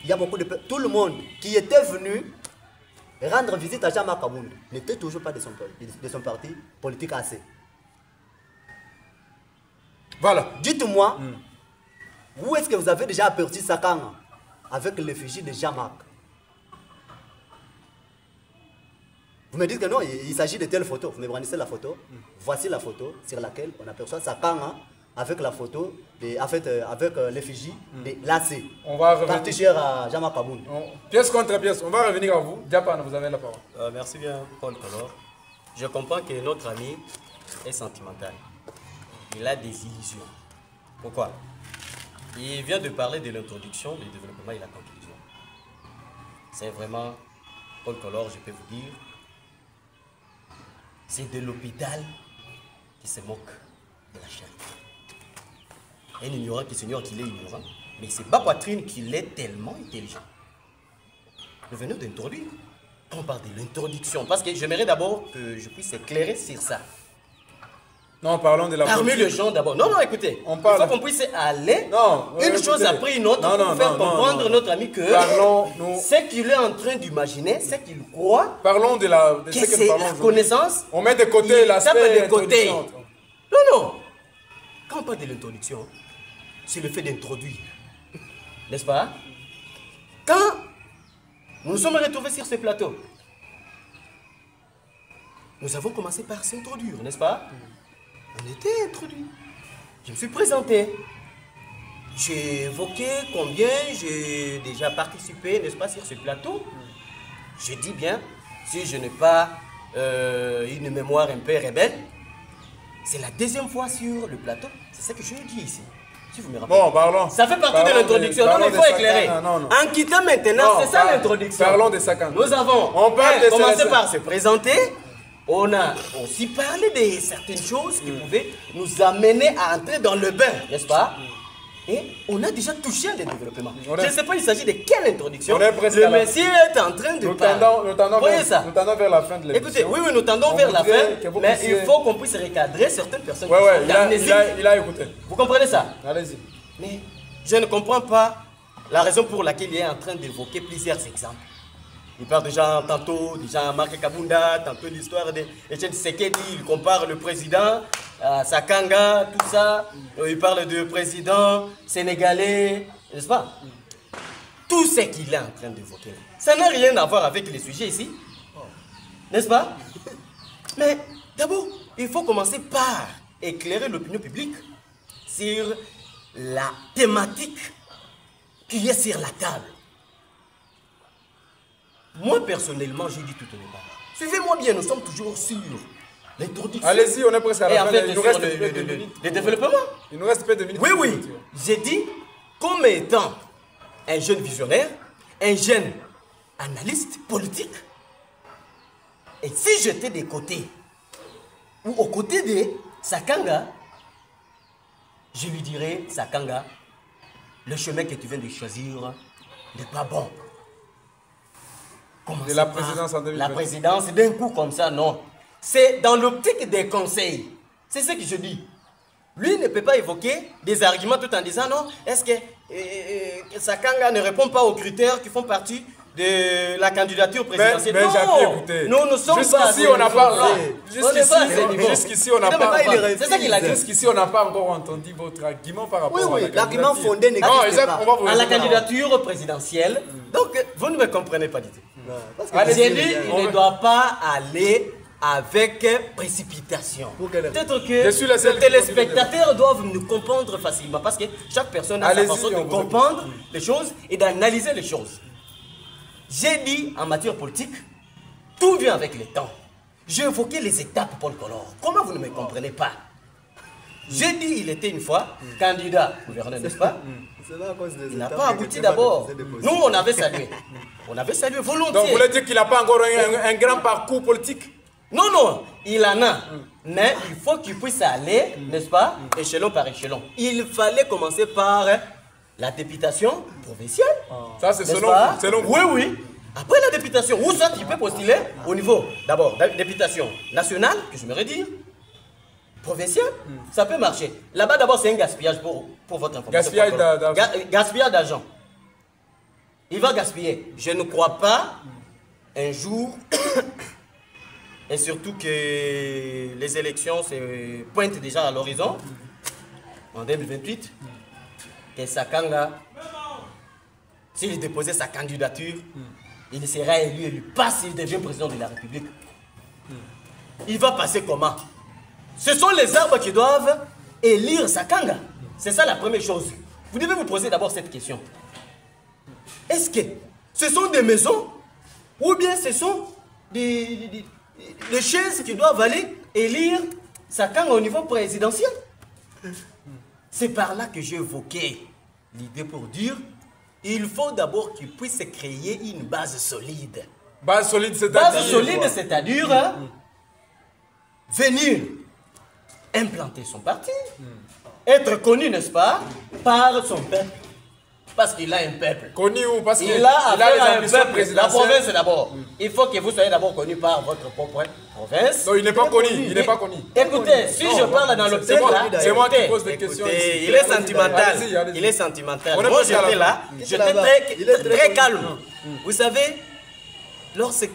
Il y a beaucoup de... Tout le monde qui était venu rendre visite à Jean-Marc Kabound n'était toujours pas de son parti politique AC. Voilà. Dites-moi, où est-ce que vous avez déjà aperçu Sakanga avec l'effigie de Jean-Marc? Vous me dites que non, il s'agit de telle photo. Vous me brandissez la photo. Voici la photo sur laquelle on aperçoit Sakanga avec la photo, avec l'effigie de l'AC. On va revenir. Parti cher à Jean-Marc Kabound. Pièce contre pièce. On va revenir à vous. Diapan, vous avez la parole. Merci bien, Paul Color. Je comprends que notre ami est sentimental. Il a des illusions. Pourquoi? Il vient de parler de l'introduction, du développement et la conclusion. C'est vraiment, Paul Color, je peux vous dire, c'est de l'hôpital qui se moque de la charité. Un ignorant qui s'ignore qu'il est ignorant, mais c'est pas poitrine qu'il est tellement intelligent. Nous venons d'introduire. On parle de l'introduction, parce que j'aimerais d'abord que je puisse éclairer sur ça. Non, parlons de la Parmi politique. les gens d'abord. Non, écoutez, On parle- il faut qu'on puisse aller Non, une écoutez. chose après une autre pour faire comprendre notre ami que ce qu'il est en train d'imaginer, ce qu'il croit, Parlons de que ce que nous c'est parlons la aujourd'hui. connaissance. On met de côté il l'aspect tape de côté. d'introduction. Non. Quand on parle de l'introduction, c'est le fait d'introduire. N'est-ce pas? Quand nous nous sommes retrouvés sur ce plateau, nous avons commencé par s'introduire, n'est-ce pas? On était introduits. Je me suis présenté. J'ai évoqué combien j'ai déjà participé, n'est-ce pas, sur ce plateau. Je dis bien, si je n'ai pas une mémoire un peu rebelle, c'est la deuxième fois sur le plateau. C'est ce que je dis ici. Si vous me rappelez. Bon, parlons. Ça fait partie de Parlons l'introduction. de- Non, mais il faut parlons de éclairer. Sakana, non. En quittant maintenant, Non, c'est ça l'introduction. parlons de Sakana. Nous avons On parle de commencé Célestin. par se présenter. On a aussi parlé de certaines choses qui pouvaient nous amener à entrer dans le bain, n'est-ce pas? Et on a déjà touché le développement. Je ne sais pas, il s'agit de quelle introduction. On est presque Le à la- monsieur est en train de Nous parler. Voyez ça. tendons vers la fin de l'émission. Écoutez, oui, nous tendons On vers la voudrait fin, que vous mais puissiez- il faut qu'on puisse recadrer certaines personnes Ouais, qui ouais, sont il a amnésiques. écouté. Vous comprenez ça? Allez-y. Mais je ne comprends pas la raison pour laquelle il est en train d'évoquer plusieurs exemples. Il parle déjà tantôt de Jean-Marc Kabunda, tantôt de l'histoire de Etienne Tshisekedi, il compare le président à Sakanga, tout ça. Il parle de président sénégalais, n'est-ce pas? Tout ce qu'il est en train d'évoquer, ça n'a rien à voir avec les sujets ici, n'est-ce pas? Mais d'abord, il faut commencer par éclairer l'opinion publique sur la thématique qui est sur la table. Moi, personnellement, j'ai dit tout au départ. Suivez-moi bien, nous sommes toujours sur l'introduction. Allez-y, on est presque à Et la en fin. fait, Il nous sur reste le, peu le- de le- minutes. le développement. Il nous reste peu de minutes. Oui, oui. J'ai dit, comme étant un jeune visionnaire, un jeune analyste politique, et si j'étais des côtés, ou aux côtés de Sakanga, je lui dirais, Sakanga, le chemin que tu viens de choisir n'est pas bon. De la présidence en 2020. La présidence d'un coup comme ça, non. C'est dans l'optique des conseils. C'est ce que je dis. Lui ne peut pas évoquer des arguments tout en disant non, est-ce que Sakanga ne répond pas aux critères qui font partie de la candidature présidentielle? Mais non, j'ai pu écouter. nous sommes pas à Jusqu'ici, ce on n'a pas. niveau-là. Non, On n'est pas à ce niveau. Jusqu'ici, on n'a Il ne peut pas. pas, il c'est ça qu'il a dit. Jusqu'ici, on n'a pas encore entendu votre argument par rapport Oui, à oui, la l'argument candidature. fondé n'existe Non, exact, pas. on va vous À la répondre. candidature présidentielle. Donc, vous ne me comprenez pas du tout. Parce que Allez-y, J'ai dit, on il ne va- doit pas aller avec précipitation. Pour quelle raison? Peut-être Je que suis la seule les qui téléspectateurs doivent nous comprendre facilement parce que chaque personne a sa Allez-y, façon de on vous comprendre les choses et d'analyser les choses. J'ai dit en matière politique, tout vient avec le temps. J'ai évoqué les étapes, Paul Color. Comment vous ne me comprenez pas? J'ai dit il était une fois candidat gouverneur, n'est-ce pas? Cela à cause des Il n'a étapes pas qui abouti n'étaient d'abord. pas déposées. Nous, on avait salué. On avait salué volontiers. Donc vous voulez dire qu'il n'a pas encore un grand parcours politique? Non, non, il en a. Mais il faut qu'il puisse aller, n'est-ce pas, échelon par échelon. Il fallait commencer par la députation provinciale. Ça, c'est n'est-ce selon pas? vous, selon vous. Oui, oui. Après la députation, où ça tu peux postuler au niveau, d'abord, députation nationale, que je me redire, provinciale, ça peut marcher. Là-bas, d'abord, c'est un gaspillage pour votre information. Gaspillage d'argent. Gaspillage d'argent. Il va gaspiller. Je ne crois pas un jour, et surtout que les élections se pointent déjà à l'horizon, en 2028, que Sakanga, s'il déposait sa candidature, il sera élu pas s'il devient président de la République. Il va passer comment? Ce sont les arbres qui doivent élire Sakanga. C'est ça la première chose. Vous devez vous poser d'abord cette question. Est-ce que ce sont des maisons ou bien ce sont des chaises qui doivent aller élire Sakanga au niveau présidentiel? C'est par là que j'ai évoqué l'idée pour dire il faut d'abord qu'il puisse créer une base solide. Base solide, c'est-à-dire Venir implanter son parti, être connu, n'est-ce pas, par son peuple. Parce qu'il a un peuple. Connu ou parce qu'il a des un ambitions peuple. La présidentielles. province d'abord. Il faut que vous soyez d'abord connu par votre propre province. Non, il n'est pas connu. Il n'est pas connu. Écoutez, si je parle dans l'optique là, c'est moi qui pose des questions ici. il est sentimental. Allez-y, allez-y. Il est sentimental. On est Moi presque à la j'étais fin. là, Il est j'étais très très calme. Vous savez, lorsque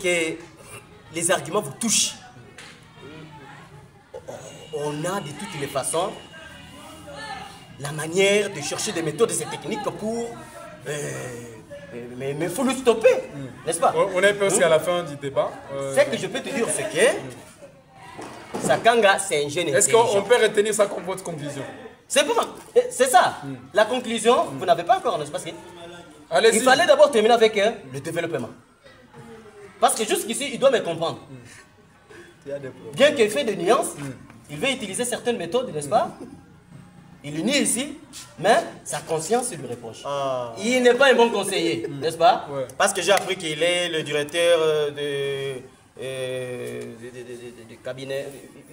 les arguments vous touchent, on a de toutes les façons la manière de chercher des méthodes et des techniques pour mais il faut le stopper, n'est-ce pas? On est presque à la fin du débat. Ce que je peux te dire, c'est que Sakanga, c'est un jeune Est-ce intelligent. qu'on peut retenir ça comme votre conclusion? C'est ça. La conclusion, vous n'avez pas encore, n'est-ce pas? Allez-y. Il fallait d'abord terminer avec le développement. Parce que jusqu'ici, il doit me comprendre. Il y a des problèmes. Bien qu'il fait des nuances, il veut utiliser certaines méthodes, n'est-ce pas? Il unit ici, mais sa conscience lui reproche. Il n'est pas un bon conseiller, n'est-ce pas? Ouais. Parce que j'ai appris qu'il est le directeur de cabinet.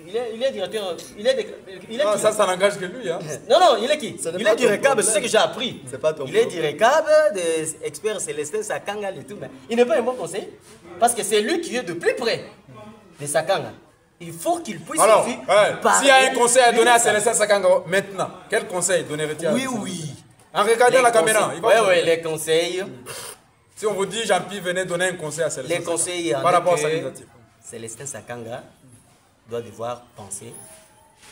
Il est directeur. Il est Ah, qui, ça n'engage que lui. Hein. Non, non, il est qui? Ce n'est Il pas est du ton RECAB, problème. c'est ce que j'ai appris. C'est pas ton Il est problème. du RECAB, des experts Célestin, Sakanga et tout, mais il n'est pas un bon conseiller. Parce que c'est lui qui est de plus près de Sakanga. Il faut qu'il puisse Alors, aussi s'il y a un conseil à donner à Célestin. Célestin Sakanga maintenant, quel conseil donnerait-il à Oui, Célestin? oui. En regardant la caméra. Oui, les conseils. Si on vous dit, Jean-Pierre, venez donner un conseil à Célestin Les conseils Sakanga, par rapport à sa que candidature. Célestin Sakanga doit devoir penser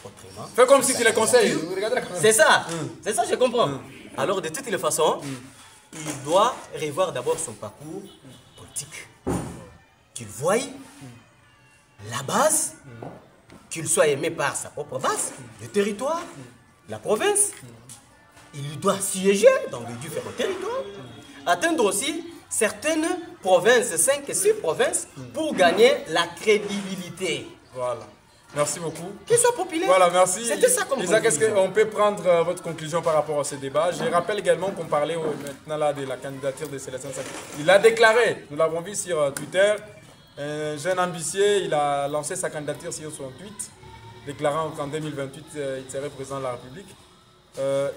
autrement. Fais comme si tu les conseilles. Regardez la caméra. C'est ça, je comprends. Alors, de toutes les façons, il doit revoir d'abord son parcours politique. Qu'il voie la base, qu'il soit aimé par sa propre base, le territoire, la province. Il doit siéger dans les différents territoires, atteindre aussi certaines provinces, 5 et 6 provinces, pour gagner la crédibilité. Voilà. Merci beaucoup. Qu'il soit populaire. Voilà, merci. C'était ça comme Isaac, est-ce conclusion. qu'on peut prendre votre conclusion par rapport à ce débat? Je rappelle également qu'on parlait maintenant là de la candidature de Célestin Sakanga. Il a déclaré, nous l'avons vu sur Twitter, un jeune ambitieux, il a lancé sa candidature sur son tweet, déclarant qu'en 2028, il serait président de la République.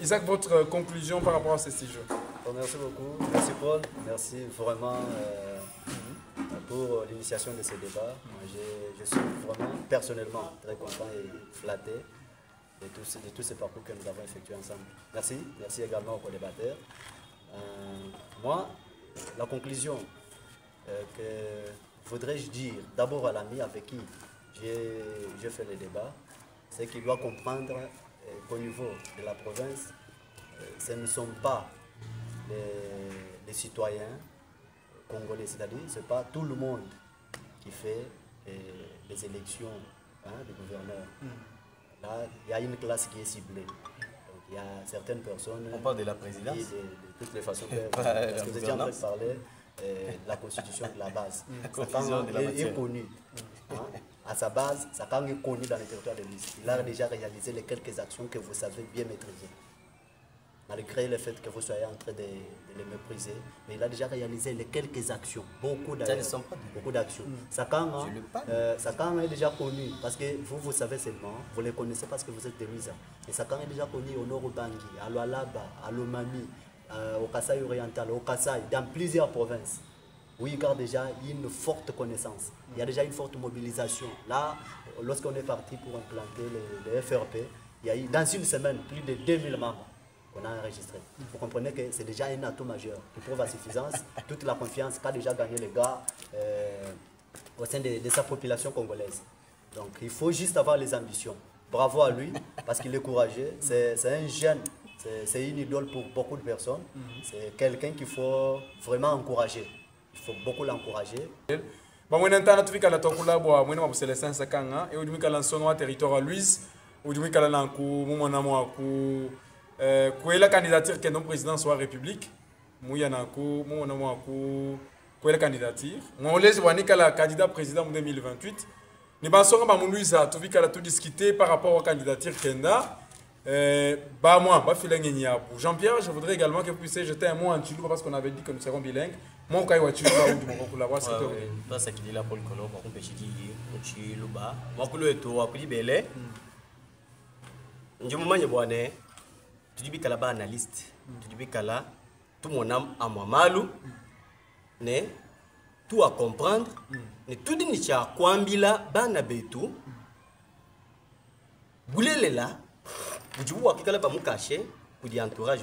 Isaac, votre conclusion par rapport à ce sujet? Merci beaucoup. Merci Paul. Merci vraiment pour l'initiation de ce débat. Moi, je suis vraiment personnellement très content et flatté de tous ces parcours que nous avons effectués ensemble. Merci. Merci également aux co-débatteurs. Moi, la conclusion que voudrais-je dire d'abord à l'ami avec qui j'ai fait le débat, c'est qu'il doit comprendre qu'au niveau de la province, ce ne sont pas les citoyens congolais, c'est-à-dire ce n'est pas tout le monde qui fait les élections de gouverneurs. Là, il y a une classe qui est ciblée. Donc, il y a certaines personnes... On parle de la présidence. Qui, de toutes les façons, parce que vous étiez en train de parler de la constitution de la base. La confusion de la matière. Est connue à sa base, ça quand est connu dans le territoire de Luiz. Il a déjà réalisé les quelques actions que vous savez bien maîtriser. Malgré le fait que vous soyez en train de les mépriser, mais il a déjà réalisé les quelques actions, beaucoup d'actions. Sakan est déjà connu, parce que vous savez seulement, vous les connaissez parce que vous êtes de Luiz. Et Sakan est déjà connu au Nord-Ubangi, à Lualaba, à Lomami, au Kasaï oriental, au Kasaï, dans plusieurs provinces. Oui, car déjà, il y a une forte connaissance. Il y a déjà une forte mobilisation. Là, lorsqu'on est parti pour implanter le FRP, il y a eu, dans une semaine, plus de 2000 membres qu'on a enregistrés. Vous comprenez que c'est déjà un atout majeur qui prouve à suffisance toute la confiance qu'a déjà gagné le gars au sein de sa population congolaise. Donc, il faut juste avoir les ambitions. Bravo à lui, parce qu'il est courageux. C'est un jeune, c'est une idole pour beaucoup de personnes. C'est quelqu'un qu'il faut vraiment encourager. Il faut beaucoup l'encourager. Bon, on entend tout la tokula boa, moi c'est le sens sakanga et on dit que l'ensemble territoire Luiz, on dit que la nku, mon amour ku, la candidature que notre président soit République, moi nku, mon amour ku, la candidature. On laisse voir que la candidat président en 2028. Nous pensons que Luiz a tout discuté par rapport aux candidatures Kenda. Jean-Pierre, je voudrais également que vous puissiez jeter un mot en Chilou parce qu'on avait dit que nous serons bilingues. Moi, quand je suis là, c'est qui est là pour le colon, on peut dire Chilou, moi, je suis belé. Je me tu dis que là-bas, analyste, tu dis que là, tout mon âme à moi malou, né, tout à comprendre, né, tout dit que à Kwambila, Banabetu, Boulele là. Vous voyez que là, vous caché pour dire entourage.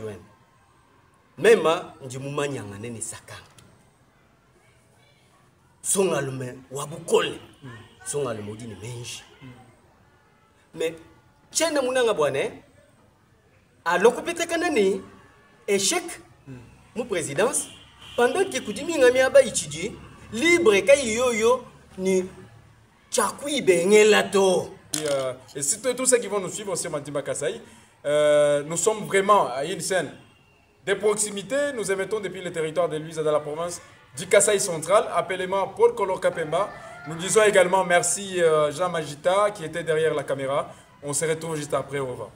Même si vous avez un sac, son allemand, ou abu kol, son allemand dit mange. Mais, tiens, nous n'avons pas à l'occupé de échec, mon présidence, pendant que vous dites que étudié, libre et yo ni tchakui bengelato. Et si tous ceux qui vont nous suivre aussi, Mantimba Kasaï, nous sommes vraiment à une scène de proximité. Nous émettons depuis le territoire de Luiz dans la province du Kasaï central. Appelez-moi Paul Color Kapemba. Nous disons également merci Jean Magita qui était derrière la caméra. On se retrouve juste après. Au revoir.